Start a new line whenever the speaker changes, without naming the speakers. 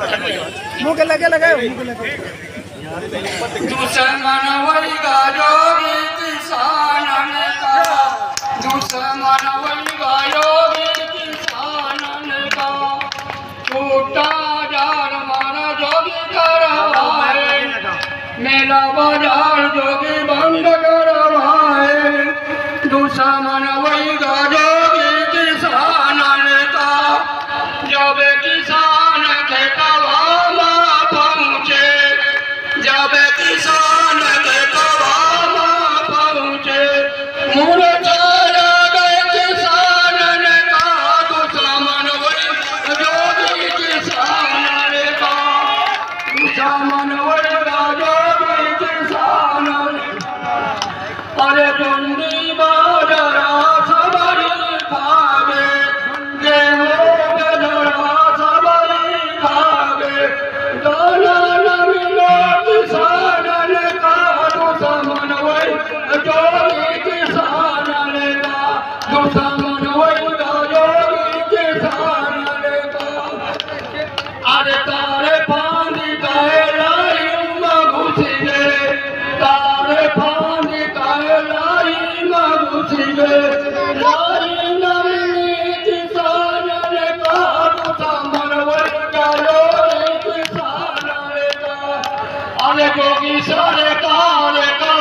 मुंह के लगे लगाए मुंह के लगे
दुश्मन वही गायोगी किसान का दुश्मन वही गायोगी किसान का टूटा जार मारा जोगी करवाए मेला बाजार जोगी बंद करवाए दुश्मन वही गायोगी किसान का जब किसान खेतवा में पहुँचे जब किसान के कबामा पहुँचे मूर्छा गए किसान ने कहा दुश्मन वही जोगी किसान ने कहा दुश्मन वही जोगी किसान अरे डुंडी बाजरा सबरी खावे गेहूं गजरा सबरी खावे दाना न मिलो किसान ने कहा दुश्मन वही जोगी किसान ने कहा दुश्मन वही जोगी किसान ने कहा अरे तारे फांदी कहे लाई में घुस गए तारे फांदी कहे लाई में घुस गए लाई न मिली किसान ने कहा दुश्मन वही जोगी किसान ने कहा अरे जोगी सरकार का